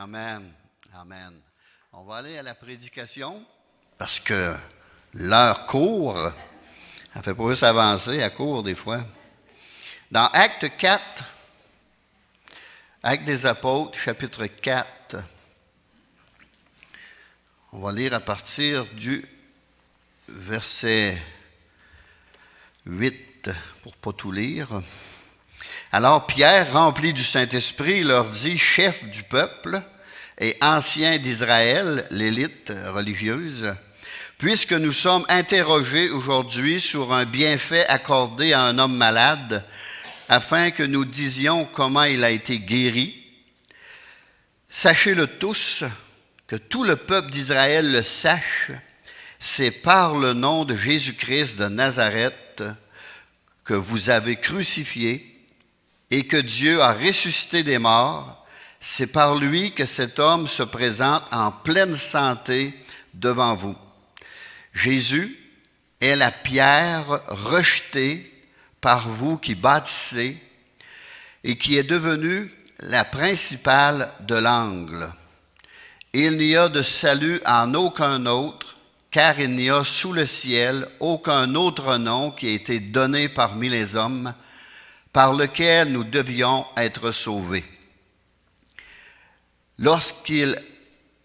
Amen. Amen. On va aller à la prédication parce que l'heure court. Elle ne fait pas juste avancer, elle court des fois. Dans Acte 4, Acte des Apôtres, chapitre 4, on va lire à partir du verset 8, pour ne pas tout lire. Alors Pierre, rempli du Saint-Esprit, leur dit, chef du peuple et ancien d'Israël, l'élite religieuse, puisque nous sommes interrogés aujourd'hui sur un bienfait accordé à un homme malade, afin que nous disions comment il a été guéri, sachez-le tous, que tout le peuple d'Israël le sache, c'est par le nom de Jésus-Christ de Nazareth que vous avez crucifié et que Dieu a ressuscité des morts. C'est par lui que cet homme se présente en pleine santé devant vous. Jésus est la pierre rejetée par vous qui bâtissez et qui est devenue la principale de l'angle. Il n'y a de salut en aucun autre, car il n'y a sous le ciel aucun autre nom qui a été donné parmi les hommes, par lequel nous devions être sauvés. Lorsqu'ils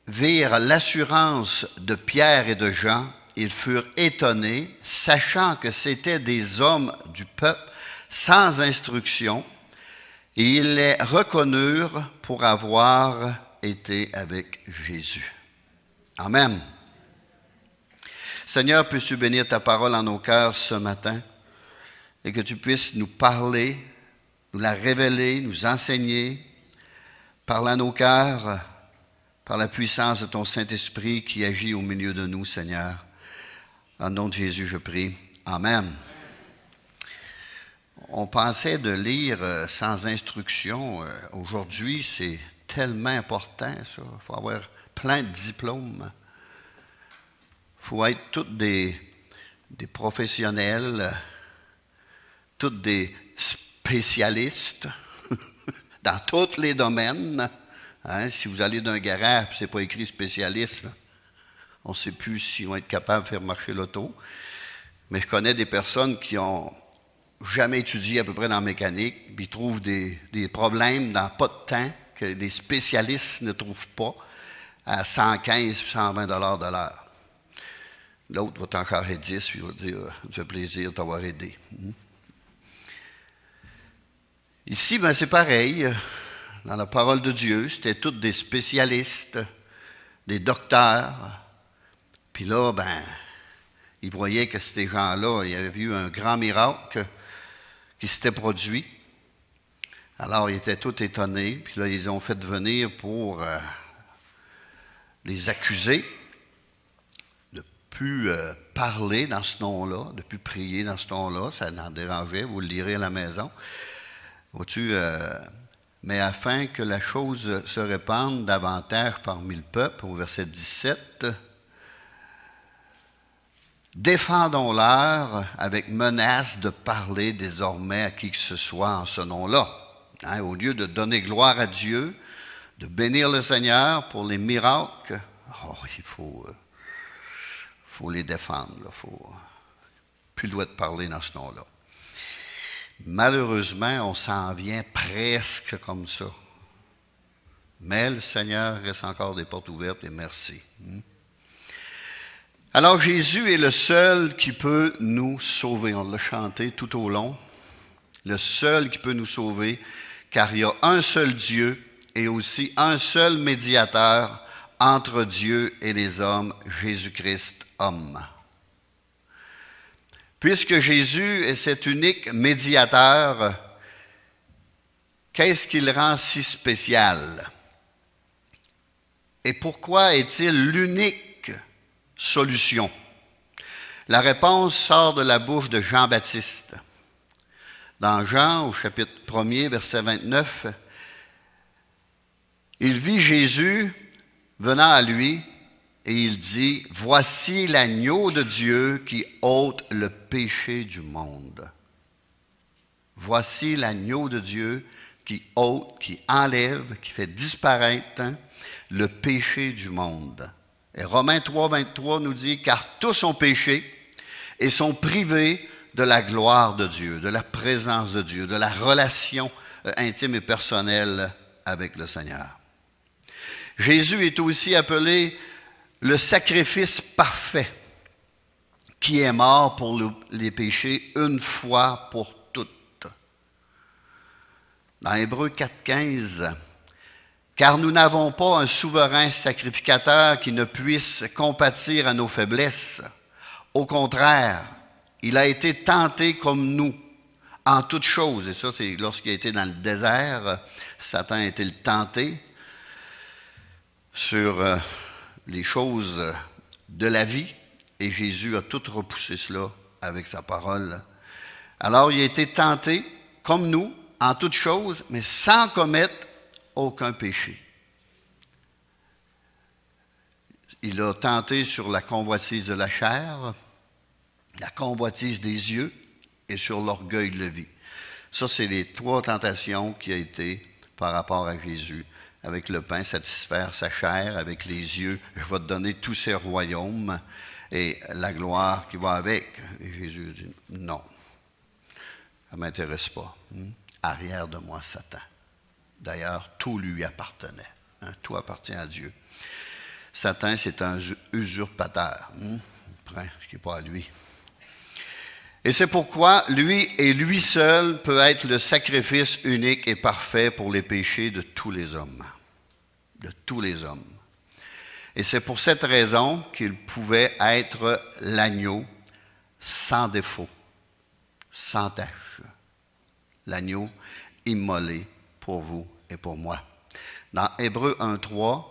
virent l'assurance de Pierre et de Jean, ils furent étonnés, sachant que c'étaient des hommes du peuple sans instruction, et ils les reconnurent pour avoir été avec Jésus. Amen. Seigneur, peux-tu bénir ta parole en nos cœurs ce matin et que tu puisses nous parler, nous la révéler, nous enseigner, parler à nos cœurs par la puissance de ton Saint-Esprit qui agit au milieu de nous, Seigneur. En nom de Jésus, je prie. Amen. On pensait de lire sans instruction. Aujourd'hui, c'est tellement important, ça. Il faut avoir plein de diplômes. Il faut être tous des professionnels, tous des spécialistes dans tous les domaines. Hein, si vous allez d'un garage, c'est pas écrit spécialiste, là. On ne sait plus s'ils vont être capables de faire marcher l'auto. Mais je connais des personnes qui ont jamais étudié à peu près dans la mécanique, puis ils trouvent des problèmes dans pas de temps que les spécialistes ne trouvent pas à 115 ou 120 $ de l'heure. L'autre va t'en être 10, puis il va dire « Ça me fait plaisir de t'avoir aidé. » Ici, ben, c'est pareil. Dans la parole de Dieu, c'était tous des spécialistes, des docteurs. Puis là, ben, ils voyaient que ces gens-là, il y avait eu un grand miracle qui s'était produit. Alors, ils étaient tous étonnés. Puis là, ils ont fait venir pour les accuser de ne plus parler dans ce nom-là, de ne plus prier dans ce nom-là. Ça en dérangeait, vous le lirez à la maison. Vois-tu, mais afin que la chose se répande davantage parmi le peuple, au verset 17, défendons-leur avec menace de parler désormais à qui que ce soit en ce nom-là. Hein, au lieu de donner gloire à Dieu, de bénir le Seigneur pour les miracles, il faut les défendre. Il ne faut plus le droit de parler dans ce nom-là. Malheureusement, on s'en vient presque comme ça. Mais le Seigneur reste encore des portes ouvertes et merci. Alors Jésus est le seul qui peut nous sauver. On l'a chanté tout au long. Le seul qui peut nous sauver, car il y a un seul Dieu et aussi un seul médiateur entre Dieu et les hommes, Jésus-Christ, homme. Puisque Jésus est cet unique médiateur, qu'est-ce qui le rend si spécial? Et pourquoi est-il l'unique solution? La réponse sort de la bouche de Jean-Baptiste. Dans Jean, au chapitre 1er, verset 29, il vit Jésus venant à lui et il dit, « Voici l'agneau de Dieu qui ôte le péché du monde. » Voici l'agneau de Dieu qui ôte, qui enlève, qui fait disparaître le péché du monde. Et Romains 3, 23 nous dit, car tous ont péché et sont privés de la gloire de Dieu, de la présence de Dieu, de la relation intime et personnelle avec le Seigneur. Jésus est aussi appelé le sacrifice parfait, qui est mort pour les péchés une fois pour toutes. Dans Hébreux 4,15, car nous n'avons pas un souverain sacrificateur qui ne puisse compatir à nos faiblesses. Au contraire, il a été tenté comme nous en toutes choses. Et ça, c'est lorsqu'il a été dans le désert, Satan a été le tenté sur les choses de la vie. Et Jésus a tout repoussé cela avec sa parole. Alors, il a été tenté comme nous en toutes choses, mais sans commettre aucun péché. Il a tenté sur la convoitise de la chair, la convoitise des yeux et sur l'orgueil de la vie. Ça, c'est les trois tentations qui ont été par rapport à Jésus. Avec le pain, satisfaire sa chair, avec les yeux, je vais te donner tous ces royaumes et la gloire qui va avec. Et Jésus dit, non, ça ne m'intéresse pas. Arrière de moi, Satan. D'ailleurs, tout lui appartenait. Tout appartient à Dieu. Satan, c'est un usurpateur. Il prend ce qui n'est pas à lui. Et c'est pourquoi lui et lui seul peut être le sacrifice unique et parfait pour les péchés de tous les hommes. De tous les hommes. Et c'est pour cette raison qu'il pouvait être l'agneau sans défaut, sans tache. L'agneau immolé pour vous et pour moi. Dans Hébreux 1,3,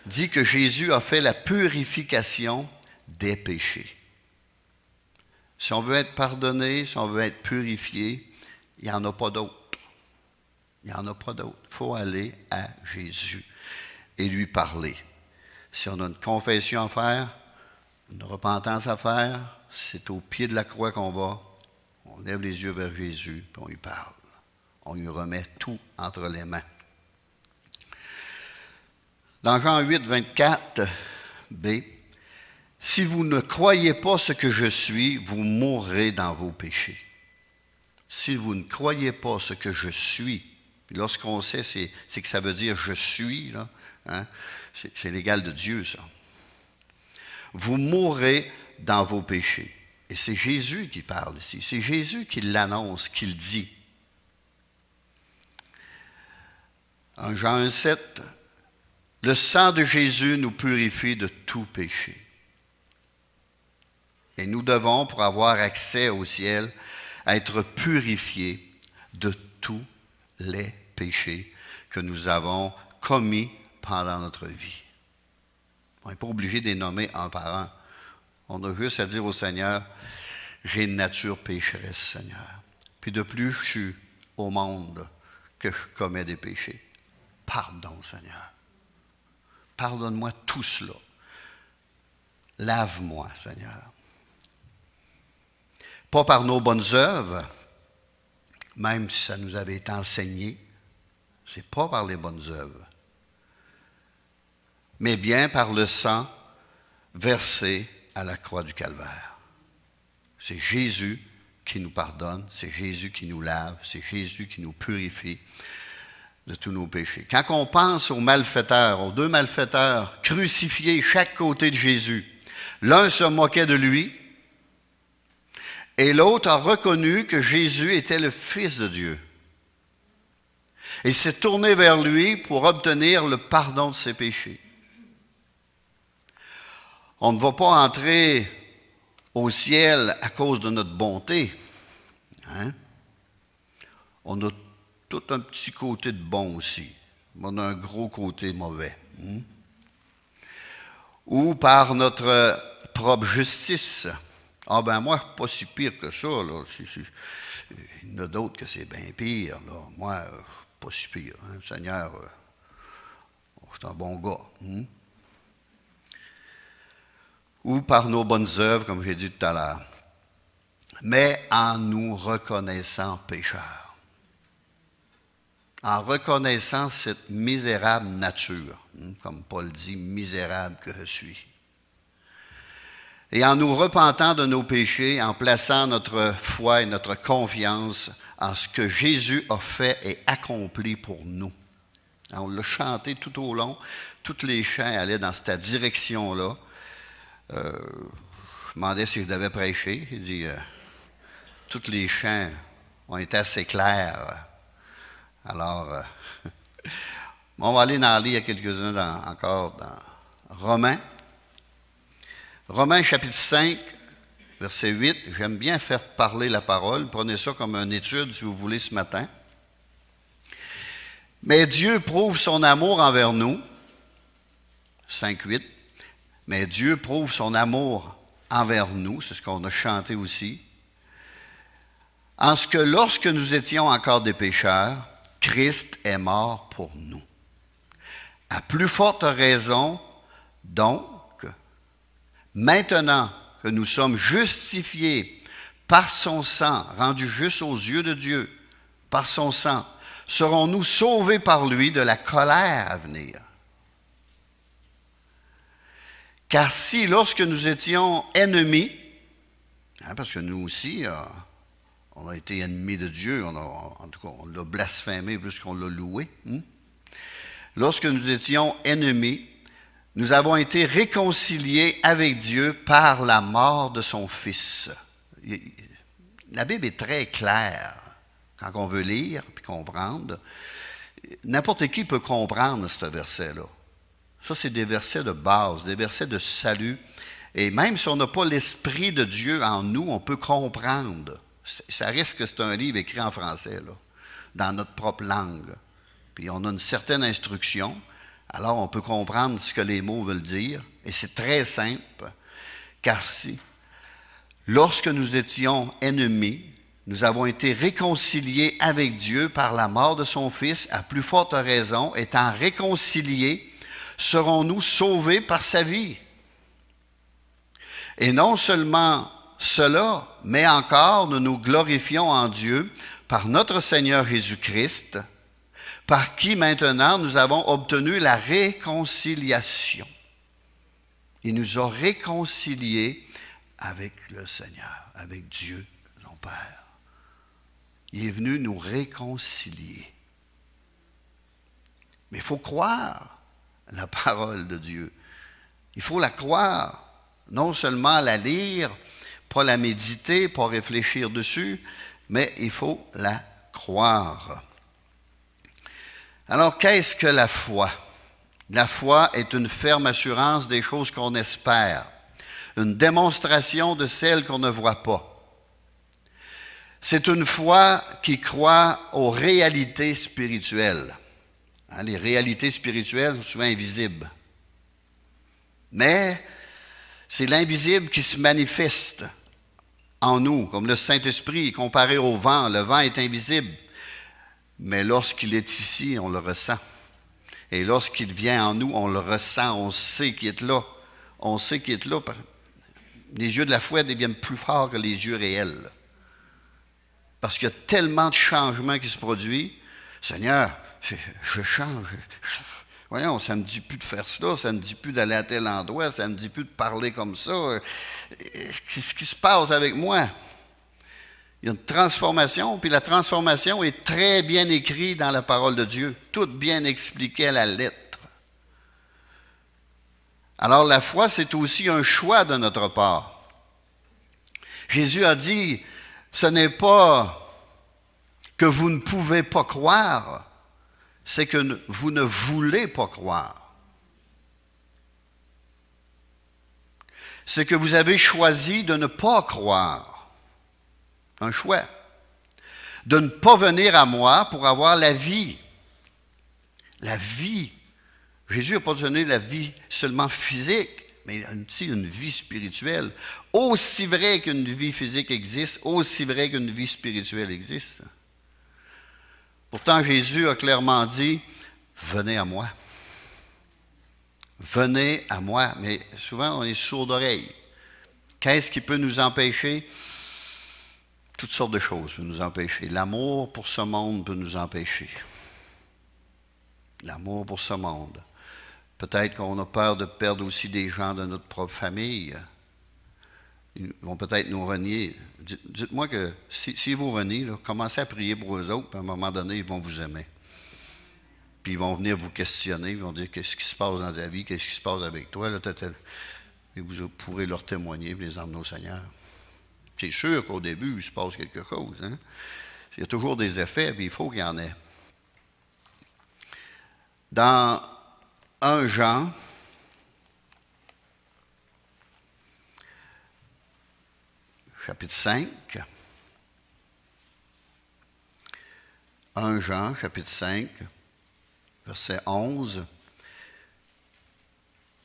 dit que Jésus a fait la purification des péchés. Si on veut être pardonné, si on veut être purifié, il n'y en a pas d'autre. Il n'y en a pas d'autre. Il faut aller à Jésus et lui parler. Si on a une confession à faire, une repentance à faire, c'est au pied de la croix qu'on va. On lève les yeux vers Jésus, puis on lui parle. On lui remet tout entre les mains. Dans Jean 8, 24b, « Si vous ne croyez pas ce que je suis, vous mourrez dans vos péchés. » Si vous ne croyez pas ce que je suis, lorsqu'on sait, c'est que ça veut dire « je suis », là, hein? C'est l'égal de Dieu, ça. Vous mourrez dans vos péchés. Et c'est Jésus qui parle ici. C'est Jésus qui l'annonce, qui le dit. En Jean 1,7, le sang de Jésus nous purifie de tout péché. Et nous devons, pour avoir accès au ciel, être purifiés de tous les péchés que nous avons commis pendant notre vie. On n'est pas obligé de les nommer un par un. On a juste à dire au Seigneur, j'ai une nature pécheresse, Seigneur. Puis de plus, je suis au monde que je commets des péchés. Pardon, Seigneur. Pardonne-moi tout cela. Lave-moi, Seigneur. Pas par nos bonnes œuvres, même si ça nous avait été enseigné, c'est pas par les bonnes œuvres, mais bien par le sang versé à la croix du Calvaire. C'est Jésus qui nous pardonne, c'est Jésus qui nous lave, c'est Jésus qui nous purifie de tous nos péchés. Quand on pense aux malfaiteurs, aux deux malfaiteurs crucifiés chaque côté de Jésus, l'un se moquait de lui et l'autre a reconnu que Jésus était le Fils de Dieu. Et s'est tourné vers lui pour obtenir le pardon de ses péchés. On ne va pas entrer au ciel à cause de notre bonté. Hein? On a tout un petit côté de bon aussi. On a un gros côté mauvais. Ou par notre propre justice. Ah ben moi, pas si pire que ça. Là. Il y en a d'autres que c'est bien pire. Là. Moi, pas si pire. Hein? Seigneur, c'est un bon gars. Ou par nos bonnes œuvres, comme j'ai dit tout à l'heure. Mais en nous reconnaissant pécheurs. en reconnaissant cette misérable nature, comme Paul dit, misérable que je suis. Et en nous repentant de nos péchés, en plaçant notre foi et notre confiance en ce que Jésus a fait et accompli pour nous. On l'a chanté tout au long, tous les chants allaient dans cette direction-là. Je demandais si je devais prêcher. Il dit, tous les chants ont été assez clairs. Alors, on va aller dans lire quelques-uns encore dans Romains. Romains chapitre 5, verset 8. J'aime bien faire parler la parole. Prenez ça comme une étude si vous voulez ce matin. Mais Dieu prouve son amour envers nous. 5, 8. Mais Dieu prouve son amour envers nous. C'est ce qu'on a chanté aussi. En ce que lorsque nous étions encore des pécheurs, Christ est mort pour nous. À plus forte raison, donc, maintenant que nous sommes justifiés par son sang, rendus justes aux yeux de Dieu, par son sang, serons-nous sauvés par lui de la colère à venir. Car si, lorsque nous étions ennemis, parce que nous aussi, on a été ennemis de Dieu, en tout cas, on l'a blasphémé plus qu'on l'a loué. Lorsque nous étions ennemis, nous avons été réconciliés avec Dieu par la mort de son Fils. La Bible est très claire quand on veut lire et comprendre. N'importe qui peut comprendre ce verset-là. Ça, c'est des versets de base, des versets de salut. Et même si on n'a pas l'Esprit de Dieu en nous, on peut comprendre. Ça risque que c'est un livre écrit en français, là, dans notre propre langue. Puis on a une certaine instruction. Alors, on peut comprendre ce que les mots veulent dire, et c'est très simple, car si, lorsque nous étions ennemis, nous avons été réconciliés avec Dieu par la mort de son Fils, à plus forte raison, étant réconciliés, serons-nous sauvés par sa vie. Et non seulement cela, mais encore nous nous glorifions en Dieu par notre Seigneur Jésus-Christ, par qui maintenant nous avons obtenu la réconciliation. Il nous a réconciliés avec le Seigneur, avec Dieu, son Père. Il est venu nous réconcilier. Mais il faut croire la parole de Dieu. Il faut la croire, non seulement la lire, pas la méditer, pas réfléchir dessus, mais il faut la croire. Alors, qu'est-ce que la foi? La foi est une ferme assurance des choses qu'on espère, une démonstration de celles qu'on ne voit pas. C'est une foi qui croit aux réalités spirituelles. Les réalités spirituelles sont souvent invisibles. Mais c'est l'invisible qui se manifeste en nous, comme le Saint-Esprit comparé au vent. Le vent est invisible. Mais lorsqu'il est ici, on le ressent. Et lorsqu'il vient en nous, on le ressent, on sait qu'il est là. On sait qu'il est là. Les yeux de la foi deviennent plus forts que les yeux réels. Parce qu'il y a tellement de changements qui se produisent. Seigneur, je change. Voyons, ça ne me dit plus de faire cela, ça ne me dit plus d'aller à tel endroit, ça ne me dit plus de parler comme ça. Qu'est-ce qui se passe avec moi? Il y a une transformation, puis la transformation est très bien écrite dans la parole de Dieu, toute bien expliquée à la lettre. Alors la foi, c'est aussi un choix de notre part. Jésus a dit, ce n'est pas que vous ne pouvez pas croire, c'est que vous ne voulez pas croire. C'est que vous avez choisi de ne pas croire. Un choix. De ne pas venir à moi pour avoir la vie. La vie. Jésus n'a pas donné la vie seulement physique, mais aussi une vie spirituelle. Aussi vrai qu'une vie physique existe, aussi vrai qu'une vie spirituelle existe. Pourtant, Jésus a clairement dit, venez à moi. Venez à moi. Mais souvent, on est sourd d'oreille. Qu'est-ce qui peut nous empêcher? Toutes sortes de choses peuvent nous empêcher. L'amour pour ce monde peut nous empêcher. L'amour pour ce monde. Peut-être qu'on a peur de perdre aussi des gens de notre propre famille. Ils vont peut-être nous renier. Dites-moi que si vous reniez, là, commencez à prier pour eux autres, puis à un moment donné, ils vont vous aimer. Puis ils vont venir vous questionner, ils vont dire qu'est-ce qui se passe dans ta vie, qu'est-ce qui se passe avec toi. Là, et vous pourrez leur témoigner et les emmener au Seigneur. C'est sûr qu'au début, il se passe quelque chose. Hein? Il y a toujours des effets, puis il faut qu'il y en ait. Dans 1 Jean, chapitre 5, 1 Jean, chapitre 5, verset 11,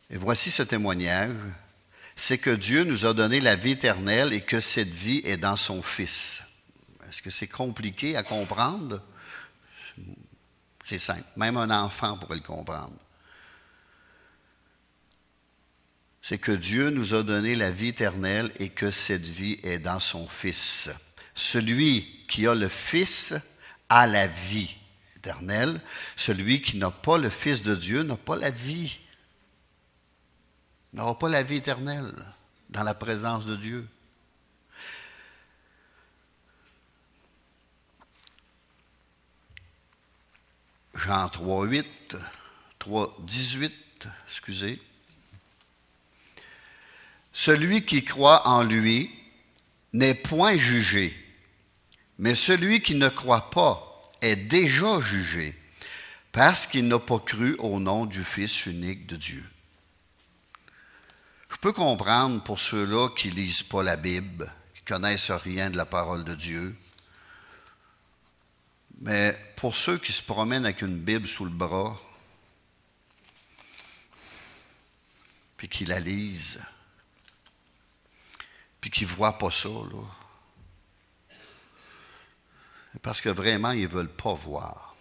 et voici ce témoignage, c'est que Dieu nous a donné la vie éternelle et que cette vie est dans son Fils. Est-ce que c'est compliqué à comprendre? C'est simple. Même un enfant pourrait le comprendre. C'est que Dieu nous a donné la vie éternelle et que cette vie est dans son Fils. Celui qui a le Fils a la vie éternelle. Celui qui n'a pas le Fils de Dieu n'a pas la vie. N'aura pas la vie éternelle dans la présence de Dieu. Jean 3, 8, 3, 18, excusez. Celui qui croit en lui n'est point jugé, mais celui qui ne croit pas est déjà jugé, parce qu'il n'a pas cru au nom du Fils unique de Dieu. Je peux comprendre pour ceux-là qui ne lisent pas la Bible, qui ne connaissent rien de la parole de Dieu, mais pour ceux qui se promènent avec une Bible sous le bras, puis qui la lisent, puis qui ne voient pas ça, là, c'est parce que vraiment, ils ne veulent pas voir.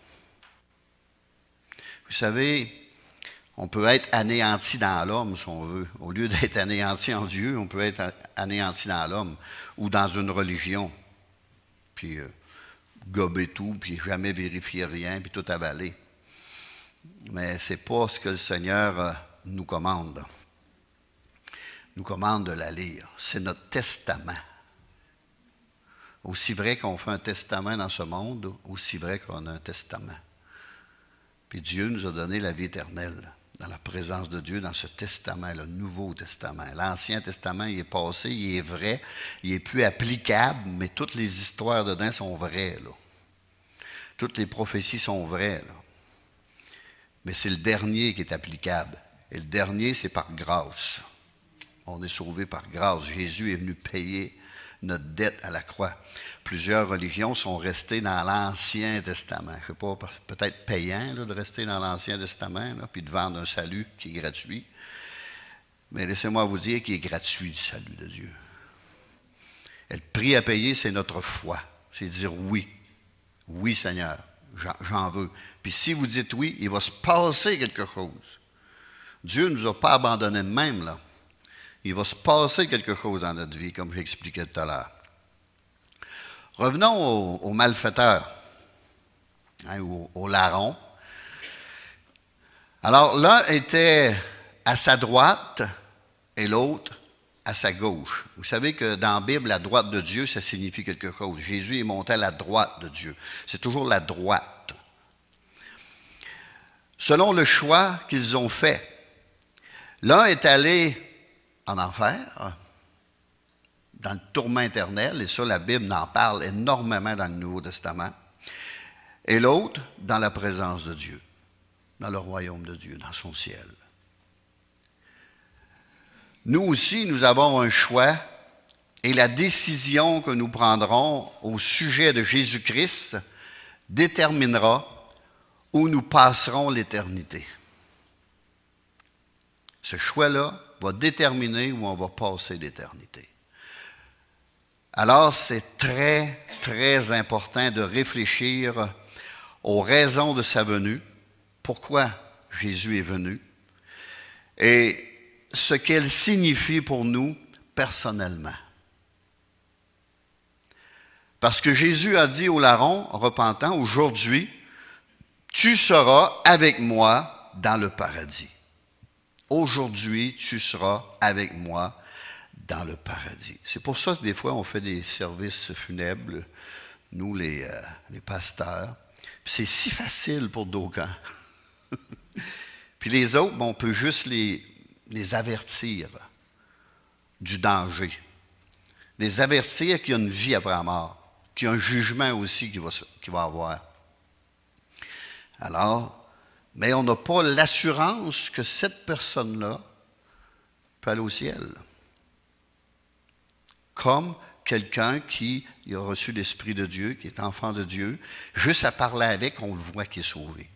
Vous savez, on peut être anéanti dans l'homme, si on veut. Au lieu d'être anéanti en Dieu, on peut être anéanti dans l'homme ou dans une religion. Puis gober tout, puis jamais vérifier rien, puis tout avaler. Mais ce n'est pas ce que le Seigneur nous commande. Il nous commande de la lire. C'est notre testament. Aussi vrai qu'on fait un testament dans ce monde, aussi vrai qu'on a un testament. Puis Dieu nous a donné la vie éternelle dans la présence de Dieu, dans ce testament, le Nouveau Testament. L'Ancien Testament, il est passé, il est vrai, il n'est plus applicable, mais toutes les histoires dedans sont vraies, là. Toutes les prophéties sont vraies, là. Mais c'est le dernier qui est applicable. Et le dernier, c'est par grâce. On est sauvé par grâce. Jésus est venu payer notre dette à la croix. Plusieurs religions sont restées dans l'Ancien Testament. Je ne sais pas, peut-être payant là, de rester dans l'Ancien Testament, là, puis de vendre un salut qui est gratuit. Mais laissez-moi vous dire qu'il est gratuit, le salut de Dieu. Et le prix à payer, c'est notre foi. C'est dire oui. Oui, Seigneur, j'en veux. Puis si vous dites oui, il va se passer quelque chose. Dieu ne nous a pas abandonnés de même, là. Il va se passer quelque chose dans notre vie, comme j'expliquais tout à l'heure. Revenons aux malfaiteurs, hein, aux larrons. Alors, l'un était à sa droite et l'autre à sa gauche. Vous savez que dans la Bible, la droite de Dieu, ça signifie quelque chose. Jésus est monté à la droite de Dieu. C'est toujours la droite. Selon le choix qu'ils ont fait, l'un est allé en enfer, dans le tourment éternel, et ça, la Bible en parle énormément dans le Nouveau Testament, et l'autre, dans la présence de Dieu, dans le royaume de Dieu, dans son ciel. Nous aussi, nous avons un choix, et la décision que nous prendrons au sujet de Jésus-Christ déterminera où nous passerons l'éternité. Ce choix-là va déterminer où on va passer l'éternité. Alors, c'est très, très important de réfléchir aux raisons de sa venue, pourquoi Jésus est venu, et ce qu'elle signifie pour nous personnellement. Parce que Jésus a dit aux larrons repentants, aujourd'hui, tu seras avec moi dans le paradis. Aujourd'hui, tu seras avec moi dans le paradis. C'est pour ça que des fois, on fait des services funèbres, nous, les pasteurs. Puis c'est si facile pour d'aucuns. Puis les autres, on peut juste les avertir du danger. Les avertir qu'il y a une vie après la mort, qu'il y a un jugement aussi qu'il va avoir. Alors, mais on n'a pas l'assurance que cette personne-là peut aller au ciel. Comme quelqu'un qui a reçu l'Esprit de Dieu, qui est enfant de Dieu, juste à parler avec, on le voit qu'il est sauvé.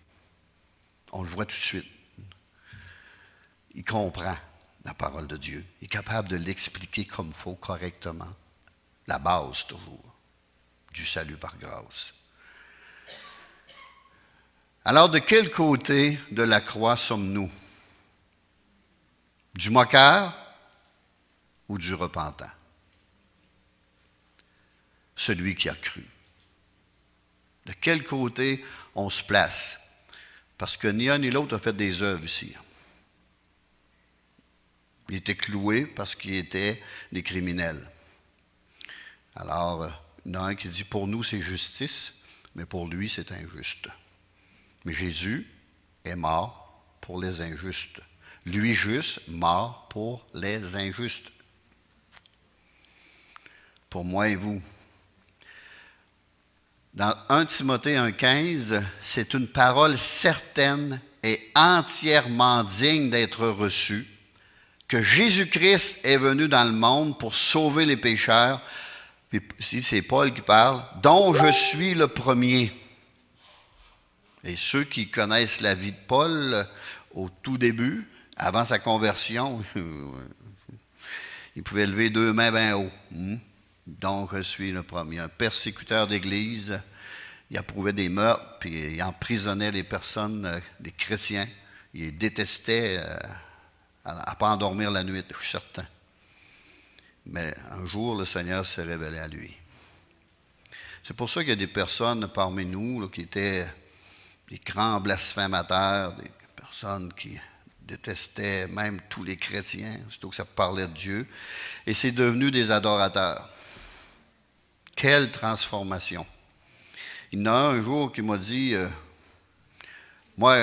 On le voit tout de suite. Il comprend la parole de Dieu. Il est capable de l'expliquer comme il faut, correctement. La base, toujours, du salut par grâce. Alors, de quel côté de la croix sommes-nous? Du moqueur ou du repentant? Celui qui a cru. De quel côté on se place? Parce que ni un ni l'autre a fait des œuvres ici. Ils étaient cloués parce qu'ils étaient des criminels. Alors, il y en a un qui dit, pour nous c'est justice, mais pour lui c'est injuste. Mais Jésus est mort pour les injustes. Lui juste, mort pour les injustes. Pour moi et vous. Dans 1 Timothée 1,15, c'est une parole certaine et entièrement digne d'être reçue, que Jésus-Christ est venu dans le monde pour sauver les pécheurs. Puis ici, c'est Paul qui parle, dont je suis le premier. Et ceux qui connaissent la vie de Paul au tout début, avant sa conversion, il pouvait lever deux mains bien haut. Donc, je suis le premier. Un persécuteur d'Église, il approuvait des meurtres, puis il emprisonnait les personnes, les chrétiens. Il les détestait à ne pas endormir la nuit, je suis certain. Mais un jour, le Seigneur s'est révélé à lui. C'est pour ça qu'il y a des personnes parmi nous là, qui étaient des grands blasphémateurs, des personnes qui détestaient même tous les chrétiens, surtout que ça parlait de Dieu, et c'est devenu des adorateurs. Quelle transformation! Il y en a un jour qui m'a dit, moi,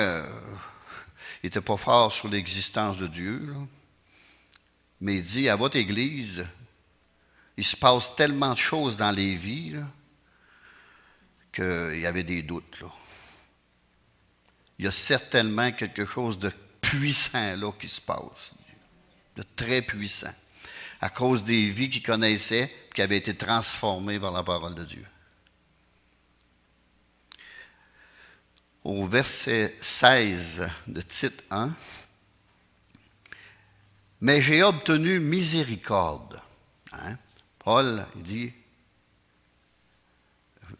il n'était pas fort sur l'existence de Dieu, là, mais il dit, à votre église, il se passe tellement de choses dans les vies qu'il y avait des doutes. Là. Il y a certainement quelque chose de puissant là qui se passe, de très puissant, à cause des vies qu'il connaissait, qui avaient été transformées par la parole de Dieu. Au verset 16 de Tite 1, « Mais j'ai obtenu miséricorde. » Paul dit,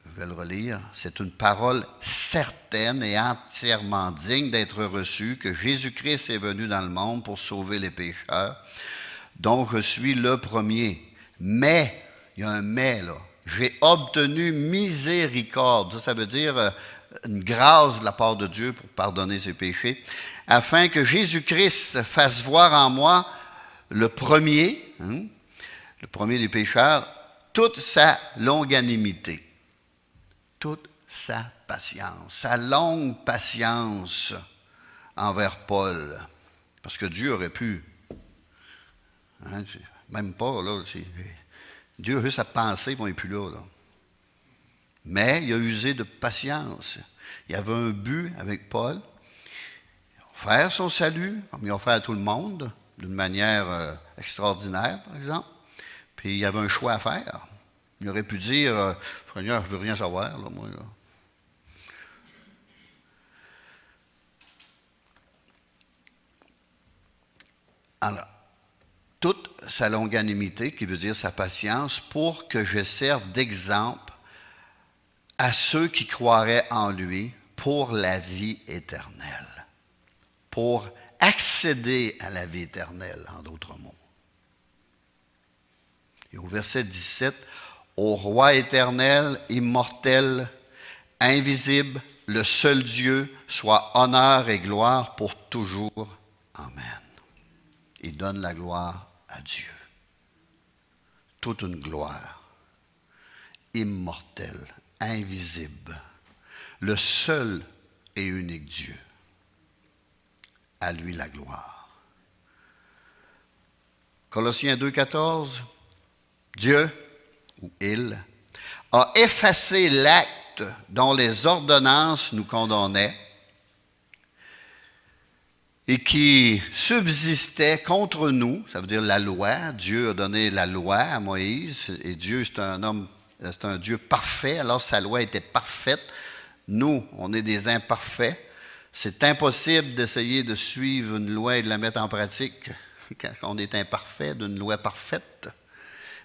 je vais le relire, c'est une parole certaine et entièrement digne d'être reçue que Jésus-Christ est venu dans le monde pour sauver les pécheurs, dont je suis le premier. Mais, il y a un mais là, j'ai obtenu miséricorde. Ça veut dire une grâce de la part de Dieu pour pardonner ses péchés, afin que Jésus-Christ fasse voir en moi le premier des pécheurs, toute sa longanimité, toute sa patience, sa longue patience envers Paul. Parce que Dieu aurait pu, même pas, là, Dieu a juste à penser, mais il n'est plus là. Mais il a usé de patience. Il y avait un but avec Paul, faire son salut, comme il a offert à tout le monde, d'une manière extraordinaire, par exemple. Puis il y avait un choix à faire. Il aurait pu dire, Seigneur, je ne veux rien savoir, là, moi. Là. Alors, toute sa longanimité, qui veut dire sa patience, pour que je serve d'exemple à ceux qui croiraient en lui pour la vie éternelle, pour accéder à la vie éternelle, en d'autres mots. Et au verset 17, « Au roi éternel, immortel, invisible, le seul Dieu, soit honneur et gloire pour toujours. Amen. Il donne la gloire à Dieu. Toute une gloire, immortelle, invisible, le seul et unique Dieu. À lui la gloire. Colossiens 2,14, Dieu, ou il, a effacé l'acte dont les ordonnances nous condamnaient et qui subsistait contre nous, ça veut dire la loi. Dieu a donné la loi à Moïse, et Dieu, c'est un Dieu parfait, alors sa loi était parfaite. Nous, on est des imparfaits. C'est impossible d'essayer de suivre une loi et de la mettre en pratique quand on est imparfait d'une loi parfaite.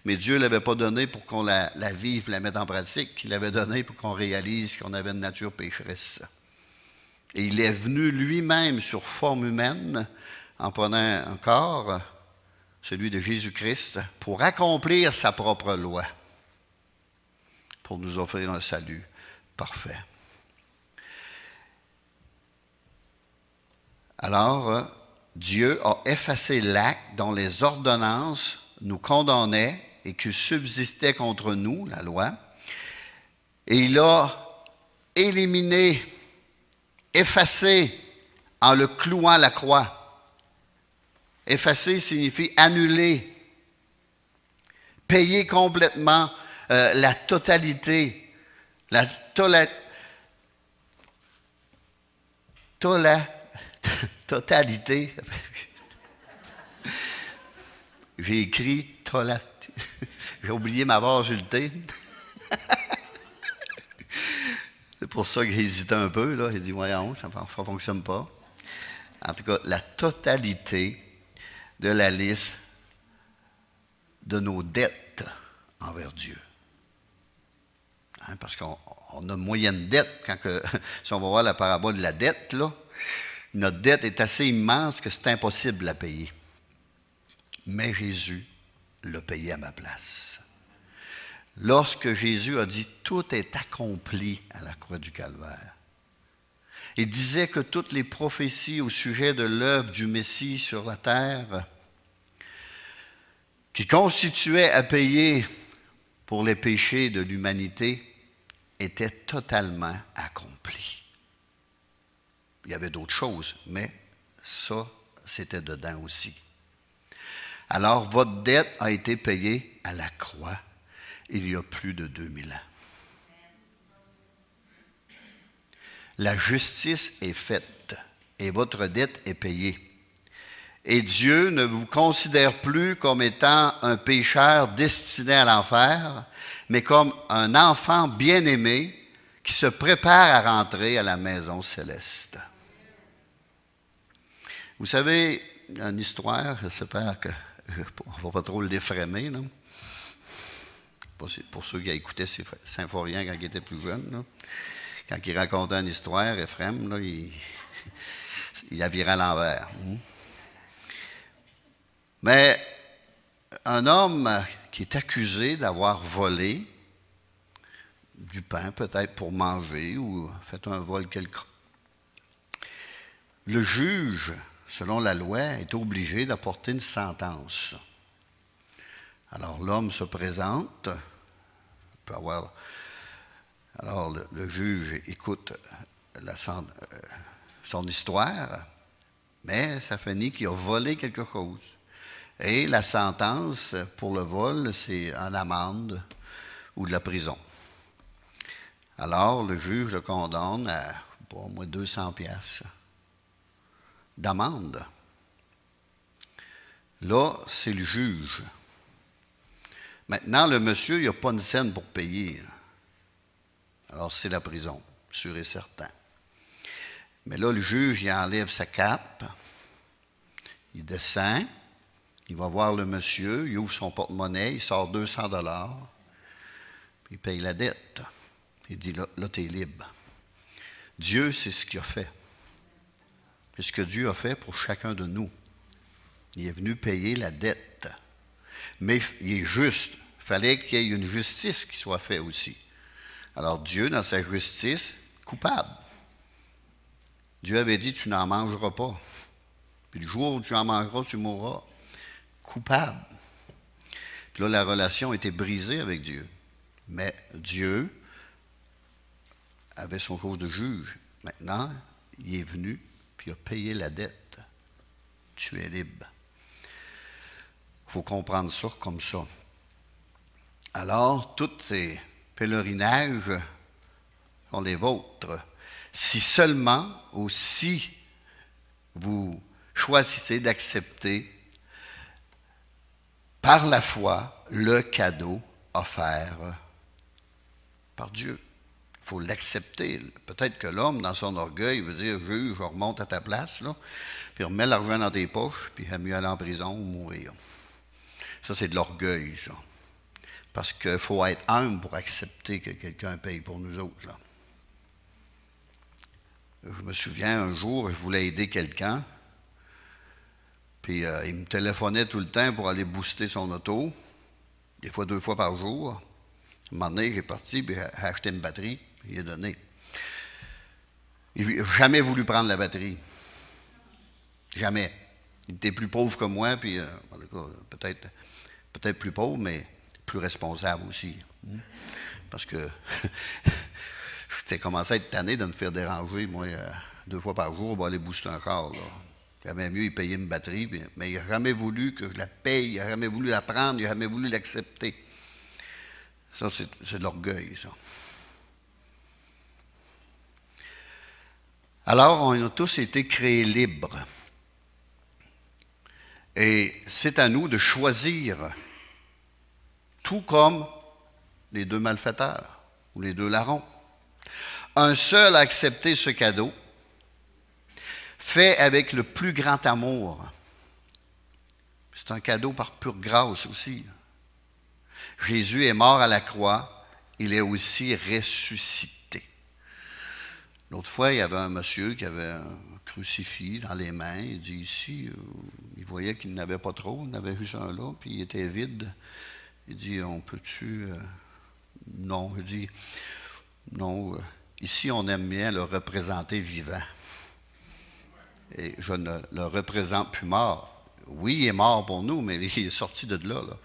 Mais Dieu ne l'avait pas donné pour qu'on la vive, la mette en pratique. Il l'avait donné pour qu'on réalise qu'on avait une nature pécheresse. Et il est venu lui-même sur forme humaine, en prenant un corps, celui de Jésus-Christ, pour accomplir sa propre loi, pour nous offrir un salut parfait. Alors, Dieu a effacé l'acte dont les ordonnances nous condamnaient et qui subsistait contre nous, la loi, et il a éliminé, effacé en le clouant à la croix. Effacer signifie annuler, payer complètement la totalité, totalité. J'ai écrit j'ai oublié ma barre sur le T. C'est pour ça qu'il hésitait un peu, là. Il dit, voyons, ça ne fonctionne pas. En tout cas, la totalité de la liste de nos dettes envers Dieu. Hein, parce qu'on a une moyenne dette. Si on va voir la parabole de la dette, là, notre dette est assez immense que c'est impossible de la payer. Mais Jésus l'a payé à ma place. Lorsque Jésus a dit « Tout est accompli à la croix du Calvaire », il disait que toutes les prophéties au sujet de l'œuvre du Messie sur la terre, qui constituaient à payer pour les péchés de l'humanité, étaient totalement accomplies. Il y avait d'autres choses, mais ça, c'était dedans aussi. Alors, votre dette a été payée à la croix il y a plus de 2000 ans. La justice est faite et votre dette est payée. Et Dieu ne vous considère plus comme étant un pécheur destiné à l'enfer, mais comme un enfant bien-aimé qui se prépare à rentrer à la maison céleste. Vous savez, une histoire, j'espère qu'on ne va pas trop le défrémer, là. Pour ceux qui écoutaient Symphorien quand il était plus jeune, là. Quand il racontait une histoire, Ephrem, là, il la virait à l'envers. Mais un homme qui est accusé d'avoir volé du pain, peut-être pour manger, ou fait un vol quelconque, le juge, selon la loi, est obligé d'apporter une sentence. Alors l'homme se présente, peut avoir. Alors le juge écoute son histoire, mais ça finit qu'il a volé quelque chose. Et la sentence pour le vol, c'est une amende ou de la prison. Alors le juge le condamne à, au moins 200 piastres d'amende. Là, c'est le juge. Maintenant, le monsieur, il n'a pas une scène pour payer. Alors, c'est la prison, sûr et certain. Mais là, le juge, il enlève sa cape, il descend, il va voir le monsieur, il ouvre son porte-monnaie, il sort 200 $, puis il paye la dette. Il dit, là tu es libre. Dieu, c'est ce qu'il a fait. C'est ce que Dieu a fait pour chacun de nous. Il est venu payer la dette. Mais il est juste. Il fallait qu'il y ait une justice qui soit faite aussi. Alors Dieu, dans sa justice, coupable. Dieu avait dit, tu n'en mangeras pas. Puis le jour où tu en mangeras, tu mourras. Coupable. Puis là, la relation était brisée avec Dieu. Mais Dieu avait son cause de juge. Maintenant, il est venu, puis il a payé la dette. Tu es libre. Il faut comprendre ça comme ça. Alors, tous ces pèlerinages sont les vôtres. Si seulement ou si vous choisissez d'accepter par la foi le cadeau offert par Dieu. Il faut l'accepter. Peut-être que l'homme, dans son orgueil, veut dire, juge, je remonte à ta place, là, puis remets l'argent dans tes poches, puis il va mieux aller en prison ou mourir. Ça, c'est de l'orgueil, ça. Parce qu'il faut être humble pour accepter que quelqu'un paye pour nous autres, là. Je me souviens, un jour, je voulais aider quelqu'un, puis il me téléphonait tout le temps pour aller booster son auto, des fois 2 fois par jour. À un moment donné, j'ai parti, puis j'ai acheté une batterie, puis il a donné. Il n'a jamais voulu prendre la batterie. Jamais. Il était plus pauvre que moi, puis peut-être plus pauvre, mais plus responsable aussi. Parce que j'étais commencé à être tanné de me faire déranger, moi, 2 fois par jour, pour aller booster un char, là. J'aimais mieux, il payait une batterie, mais il n'a jamais voulu que je la paye, il n'a jamais voulu la prendre, il n'a jamais voulu l'accepter. Ça, c'est de l'orgueil, ça. Alors, on a tous été créés libres. Et c'est à nous de choisir, tout comme les 2 malfaiteurs ou les 2 larrons. Un seul a accepté ce cadeau, fait avec le plus grand amour. C'est un cadeau par pure grâce aussi. Jésus est mort à la croix, il est aussi ressuscité. L'autre fois, il y avait un monsieur qui avait un crucifix dans les mains. Il dit ici, il voyait qu'il n'avait pas trop, il en avait juste un là, puis il était vide. Il dit, on peut-tu... Non, il dit, non, ici on aime bien le représenter vivant. Et je ne le représente plus mort. Oui, il est mort pour nous, mais il est sorti de là, là.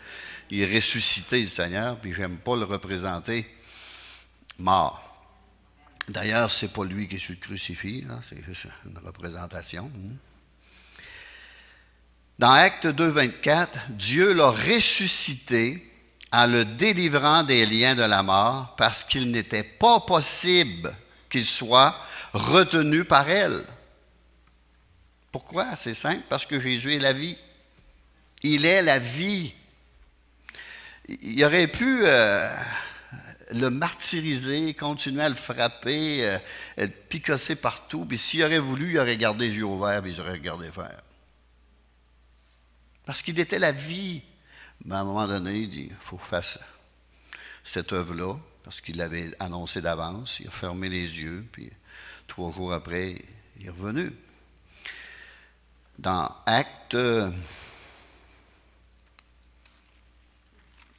Il est ressuscité, le Seigneur, puis je n'aime pas le représenter mort. D'ailleurs, ce n'est pas lui qui est sur le crucifix, c'est juste une représentation. Dans Actes 2, 24, Dieu l'a ressuscité en le délivrant des liens de la mort parce qu'il n'était pas possible qu'il soit retenu par elle. Pourquoi? C'est simple, parce que Jésus est la vie. Il est la vie. Il aurait pu le martyriser, continuer à le frapper, le picosser partout, puis s'il aurait voulu, il aurait gardé les yeux ouverts, puis il aurait regardé faire. Parce qu'il était la vie. Mais à un moment donné, il dit, il faut que je fasse cette œuvre-là, parce qu'il l'avait annoncé d'avance, il a fermé les yeux, puis 3 jours après, il est revenu. Dans Acte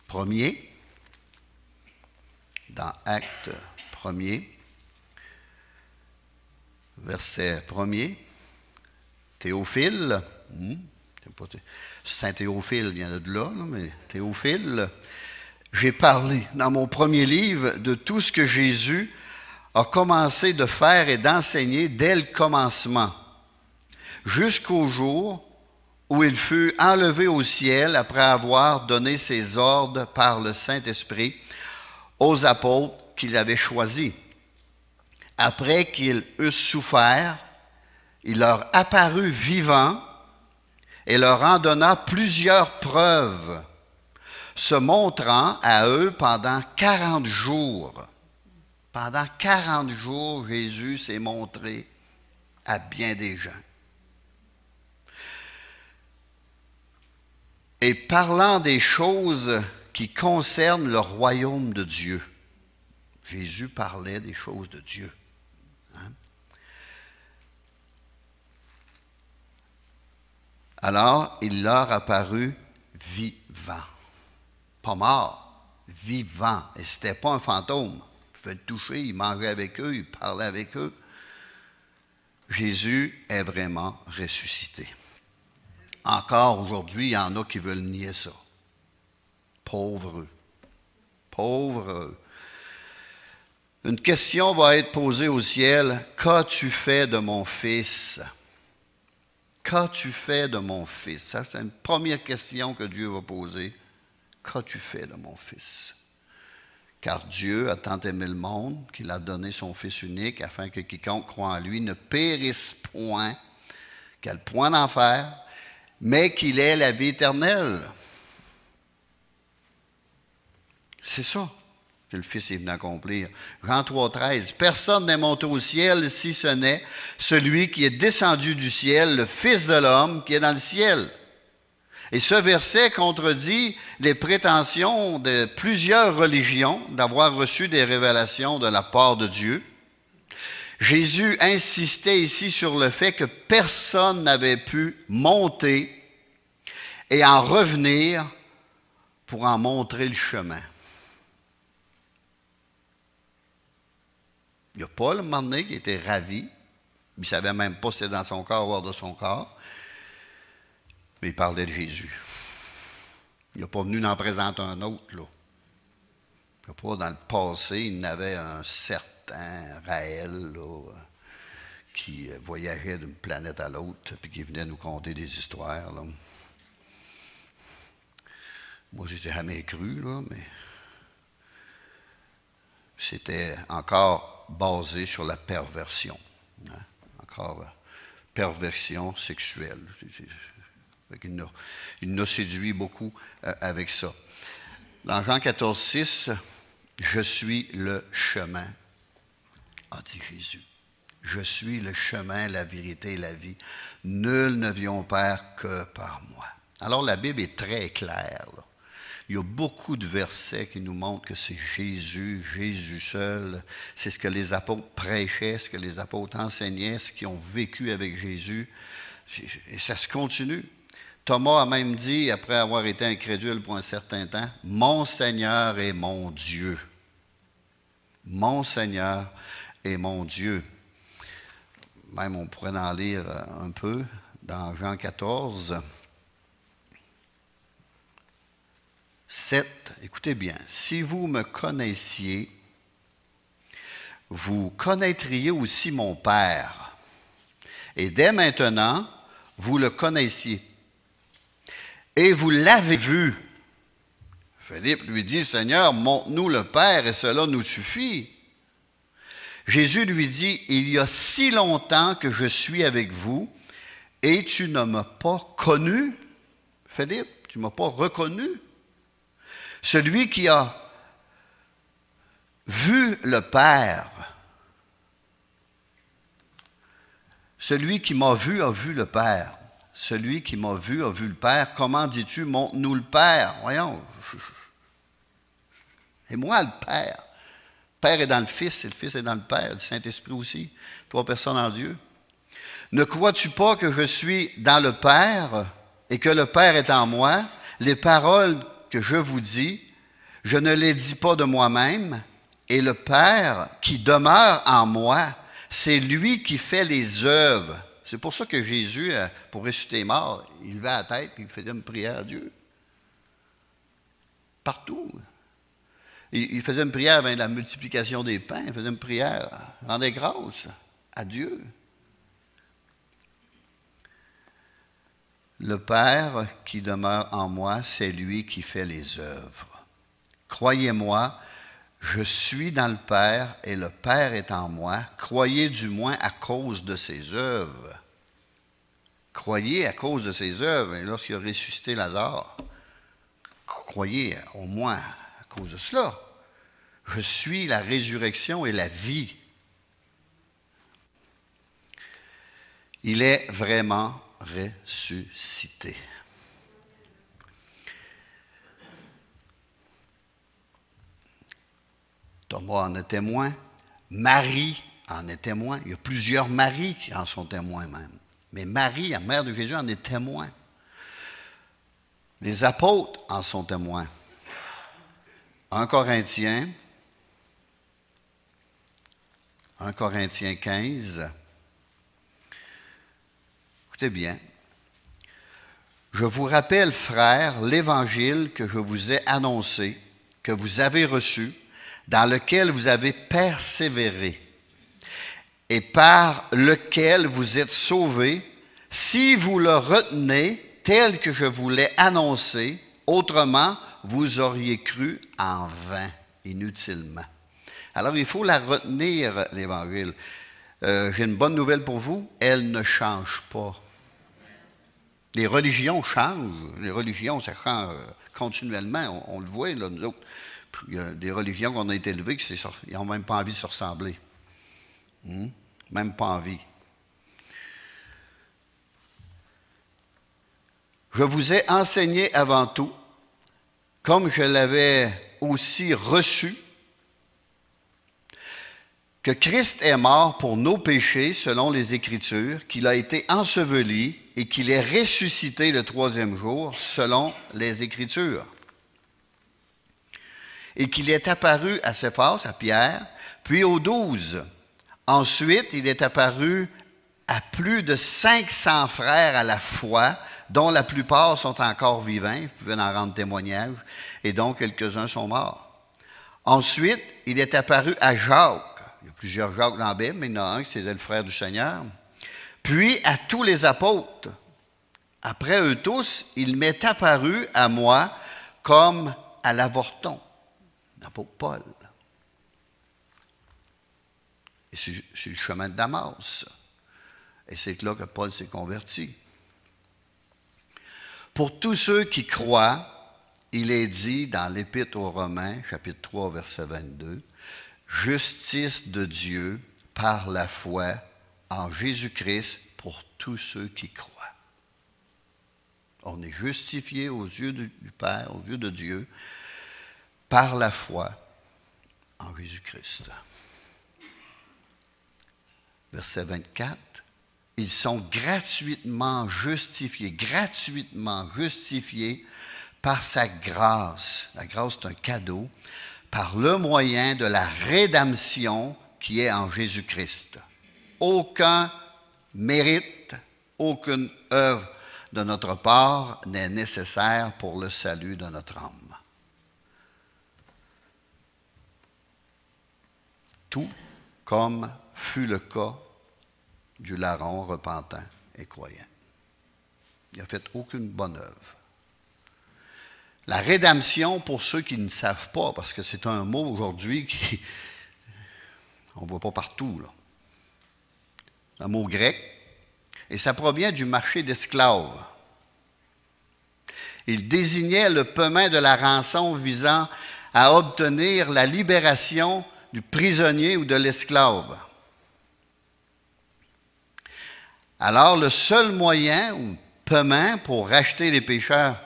1er, verset 1er, Théophile, Saint Théophile vient de là, mais Théophile, j'ai parlé dans mon premier livre de tout ce que Jésus a commencé de faire et d'enseigner dès le commencement, jusqu'au jour où il fut enlevé au ciel après avoir donné ses ordres par le Saint-Esprit aux apôtres qu'il avait choisis. Après qu'ils eussent souffert, il leur apparut vivant et leur en donna plusieurs preuves, se montrant à eux pendant 40 jours. Pendant 40 jours, Jésus s'est montré à bien des gens. Et parlant des choses qui concernent le royaume de Dieu. Jésus parlait des choses de Dieu. Alors, il leur apparut vivant. Pas mort, vivant. Et ce n'était pas un fantôme. Il pouvait le toucher, il mangeait avec eux, il parlait avec eux. Jésus est vraiment ressuscité. Encore aujourd'hui, il y en a qui veulent nier ça. Pauvres eux. Pauvres eux. Une question va être posée au ciel. Qu'as-tu fait de mon fils? Qu'as-tu fait de mon fils? Ça, c'est une première question que Dieu va poser. Qu'as-tu fait de mon fils? Car Dieu a tant aimé le monde qu'il a donné son Fils unique afin que quiconque croit en lui ne périsse point, qu'elle point d'enfer, mais qu'il ait la vie éternelle. C'est ça que le Fils est venu accomplir. Jean 3,13. Personne n'est monté au ciel si ce n'est celui qui est descendu du ciel, le Fils de l'homme qui est dans le ciel. Et ce verset contredit les prétentions de plusieurs religions d'avoir reçu des révélations de la part de Dieu. Jésus insistait ici sur le fait que personne n'avait pu monter et en revenir pour en montrer le chemin. Il y a Paul, un moment donné, qui était ravi. Il ne savait même pas si c'était dans son corps ou hors de son corps. Mais il parlait de Jésus. Il n'est pas venu en présenter un autre, là. Il n'est pas dans le passé, il n'avait un certain Raël, là, qui voyageait d'une planète à l'autre, puis qui venait nous conter des histoires, là. Moi, je n'ai jamais cru, là, mais c'était encore basé sur la perversion. Hein? Encore perversion sexuelle. Il nous séduit beaucoup avec ça. Dans Jean 14,6, « Je suis le chemin », a dit Jésus. « Je suis le chemin, la vérité et la vie. Nul ne vient au Père que par moi. » Alors la Bible est très claire, là. Il y a beaucoup de versets qui nous montrent que c'est Jésus, Jésus seul. C'est ce que les apôtres prêchaient, ce que les apôtres enseignaient, ce qu'ils ont vécu avec Jésus. Et ça se continue. Thomas a même dit, après avoir été incrédule pour un certain temps, « Mon Seigneur et mon Dieu. » Mon Seigneur et mon Dieu. Même on pourrait en lire un peu dans Jean 14. 7, écoutez bien, « Si vous me connaissiez, vous connaîtriez aussi mon Père. Et dès maintenant, vous le connaissiez. Et vous l'avez vu. » Philippe lui dit, « Seigneur, montre-nous le Père, et cela nous suffit. » Jésus lui dit, « Il y a si longtemps que je suis avec vous, et tu ne m'as pas connu. » Philippe, tu ne m'as pas reconnu. Celui qui a vu le Père, celui qui m'a vu a vu le Père. Celui qui m'a vu a vu le Père. Comment dis-tu, montre-nous le Père? Voyons. Et moi, le Père. Le Père est dans le Fils et le Fils est dans le Père. Le Saint-Esprit aussi. 3 personnes en Dieu. Ne crois-tu pas que je suis dans le Père et que le Père est en moi? Les paroles que je vous dis, je ne les dis pas de moi-même, et le Père qui demeure en moi, c'est lui qui fait les œuvres. C'est pour ça que Jésus, pour ressusciter les morts, il levait la tête et il faisait une prière à Dieu. Partout. Il faisait une prière avec la multiplication des pains, il faisait une prière, rendait grâce à Dieu. Le Père qui demeure en moi, c'est lui qui fait les œuvres. Croyez-moi, je suis dans le Père et le Père est en moi. Croyez du moins à cause de ses œuvres. Croyez à cause de ses œuvres. Et lorsqu'il a ressuscité Lazare, croyez au moins à cause de cela. Je suis la résurrection et la vie. Il est vraiment ressuscité. Thomas en est témoin. Marie en est témoin. Il y a plusieurs Maries qui en sont témoins même. Mais Marie, la mère de Jésus, en est témoin. Les apôtres en sont témoins. 1 Corinthiens 15. Écoutez bien. Je vous rappelle, frères, l'évangile que je vous ai annoncé, que vous avez reçu, dans lequel vous avez persévéré et par lequel vous êtes sauvés, si vous le retenez tel que je vous l'ai annoncé, autrement, vous auriez cru en vain, inutilement. Alors, il faut la retenir, l'Évangile. J'ai une bonne nouvelle pour vous, elle ne change pas. Les religions changent. Les religions, ça change continuellement. On le voit, là, nous autres. Il y a des religions qu'on a été élevées, ils n'ont même pas envie de se ressembler. Même pas envie. Je vous ai enseigné avant tout, comme je l'avais aussi reçu, que Christ est mort pour nos péchés selon les Écritures, qu'il a été enseveli et qu'il est ressuscité le troisième jour selon les Écritures. Et qu'il est apparu à Céphas, à Pierre, puis aux 12. Ensuite, il est apparu à plus de 500 frères à la fois, dont la plupart sont encore vivants, vous pouvez en rendre témoignage, et dont quelques-uns sont morts. Ensuite, il est apparu à Jacques. Il y a plusieurs Jacques dans la Bible, mais il y en a un qui c'est le frère du Seigneur. Puis à tous les apôtres. Après eux tous, il m'est apparu à moi comme à l'avorton, l'apôtre Paul. Et c'est le chemin de Damas. Et c'est là que Paul s'est converti. Pour tous ceux qui croient, il est dit dans l'Épître aux Romains, chapitre 3, verset 22, « Justice de Dieu par la foi en Jésus-Christ pour tous ceux qui croient. » On est justifié aux yeux du Père, aux yeux de Dieu, par la foi en Jésus-Christ. Verset 24. Ils sont gratuitement justifiés par sa grâce. La grâce, c'est un cadeau, par le moyen de la rédemption qui est en Jésus-Christ. Aucun mérite, aucune œuvre de notre part n'est nécessaire pour le salut de notre âme. Tout comme fut le cas du larron repentant et croyant. Il n'a fait aucune bonne œuvre. La rédemption, pour ceux qui ne savent pas, parce que c'est un mot aujourd'hui qu'on ne voit pas partout, là. Un mot grec, et ça provient du marché d'esclaves. Il désignait le paiement de la rançon visant à obtenir la libération du prisonnier ou de l'esclave. Alors, le seul moyen ou paiement pour racheter les pécheurs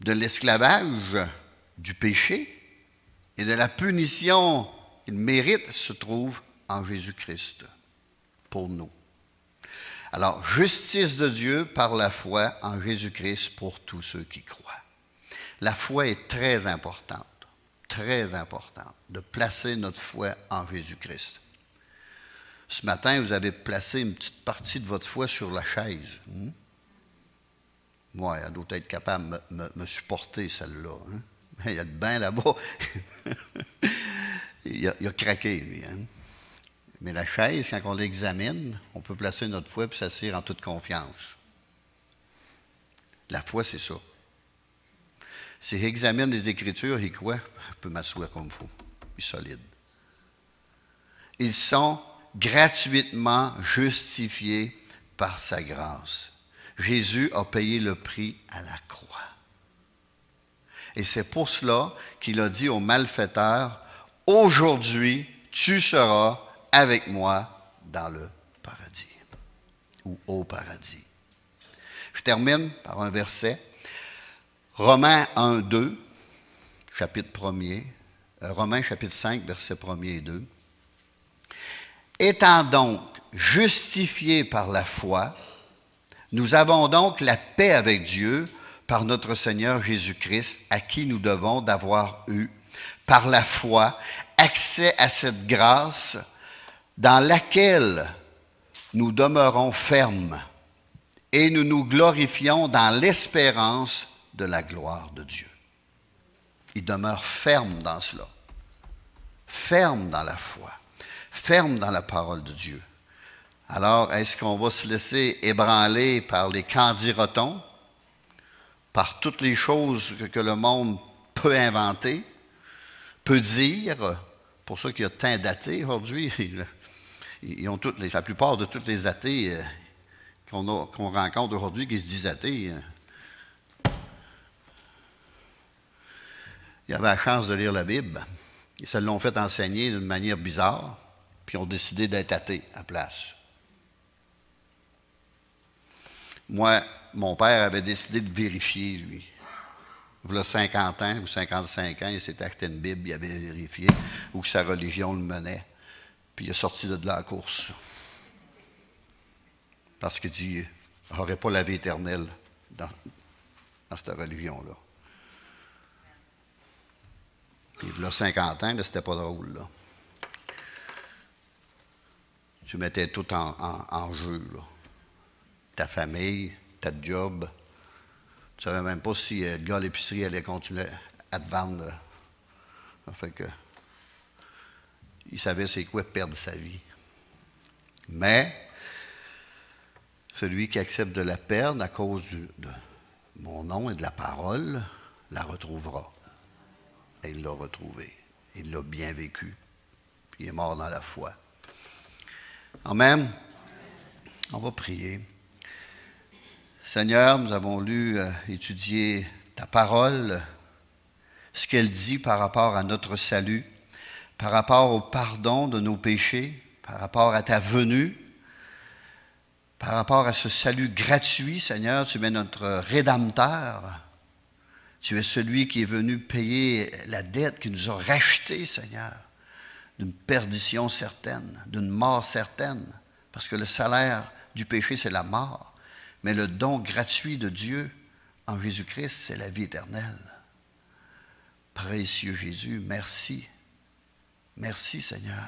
de l'esclavage, du péché et de la punition qu'ils méritent se trouve en Jésus-Christ pour nous. Alors, justice de Dieu par la foi en Jésus-Christ pour tous ceux qui croient. La foi est très importante de placer notre foi en Jésus-Christ. Ce matin, vous avez placé une petite partie de votre foi sur la chaise. Moi, elle doit être capable de me supporter, celle-là. Il y a le bain là-bas. il a craqué, lui. Mais la chaise, quand on l'examine, on peut placer notre foi et s'asseoir en toute confiance. La foi, c'est ça. Si j'examine les Écritures, il croit, je peux m'asseoir comme il faut. Il est solide. Ils sont gratuitement justifiés par sa grâce. Jésus a payé le prix à la croix. Et c'est pour cela qu'il a dit aux malfaiteurs, « Aujourd'hui, tu seras avec moi dans le paradis. » Ou au paradis. Je termine par un verset. Romains 1, 2, chapitre 1er. Romains chapitre 5, versets 1er et 2. Étant donc justifiés par la foi, nous avons donc la paix avec Dieu par notre Seigneur Jésus-Christ, à qui nous devons d'avoir eu, par la foi, accès à cette grâce dans laquelle nous demeurons fermes et nous nous glorifions dans l'espérance de la gloire de Dieu. Il demeure ferme dans cela, ferme dans la foi, ferme dans la parole de Dieu. Alors, est-ce qu'on va se laisser ébranler par les qu'en-dira-t-on, par toutes les choses que le monde peut inventer, peut dire? Pour ça qu'il y a tant d'athées aujourd'hui. Ils ont la plupart de tous les athées qu'on rencontre aujourd'hui qui se disent athées. Ils avaient la chance de lire la Bible. Ils se l'ont fait enseigner d'une manière bizarre, puis ont décidé d'être athées à la place. Moi, mon père avait décidé de vérifier, lui. Il y a 50 ans ou 55 ans, il s'était acheté une Bible, il avait vérifié où que sa religion le menait. Puis il est sorti de la course. Parce qu'il dit, il n'aurait pas la vie éternelle dans cette religion-là. Puis il y a 50 ans, c'était pas drôle, là. Tu mettais tout en jeu, là. Ta famille, ta job. Tu ne savais même pas si le gars à l'épicerie allait continuer à te vendre. Ça fait que il savait c'est quoi perdre sa vie. Mais celui qui accepte de la perdre à cause de mon nom et de la parole, la retrouvera. Et il l'a retrouvée. Il l'a bien vécu. Puis il est mort dans la foi. Amen. On va prier. Seigneur, nous avons lu, étudié ta parole, ce qu'elle dit par rapport à notre salut, par rapport au pardon de nos péchés, par rapport à ta venue, par rapport à ce salut gratuit, Seigneur, tu es notre Rédempteur. Tu es celui qui est venu payer la dette, qui nous a rachetés, Seigneur, d'une perdition certaine, d'une mort certaine, parce que le salaire du péché, c'est la mort. Mais le don gratuit de Dieu en Jésus-Christ, c'est la vie éternelle. Précieux Jésus, merci. Merci Seigneur.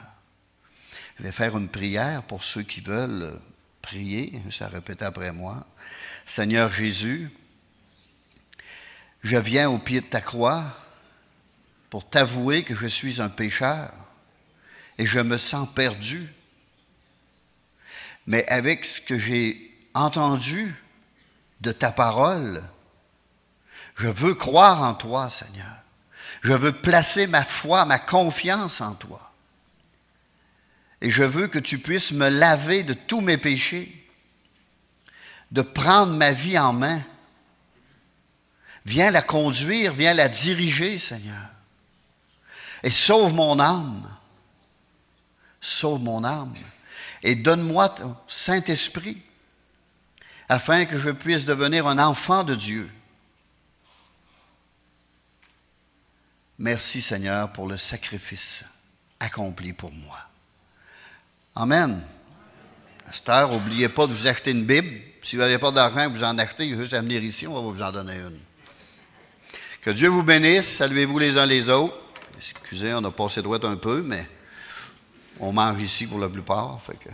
Je vais faire une prière pour ceux qui veulent prier. Ça répète après moi. Seigneur Jésus, je viens au pied de ta croix pour t'avouer que je suis un pécheur et je me sens perdu. Mais avec ce que j'ai entendu de ta parole, je veux croire en toi, Seigneur. Je veux placer ma foi, ma confiance en toi. Et je veux que tu puisses me laver de tous mes péchés, de prendre ma vie en main. Viens la conduire, viens la diriger, Seigneur. Et sauve mon âme. Sauve mon âme. Et donne-moi ton Saint-Esprit, afin que je puisse devenir un enfant de Dieu. Merci Seigneur pour le sacrifice accompli pour moi. Amen. À cette heure, n'oubliez pas de vous acheter une Bible. Si vous n'avez pas d'argent, vous en achetez, il y a juste à venir ici, on va vous en donner une. Que Dieu vous bénisse, saluez-vous les uns les autres. Excusez, on a passé droit un peu, mais on mange ici pour la plupart. Fait que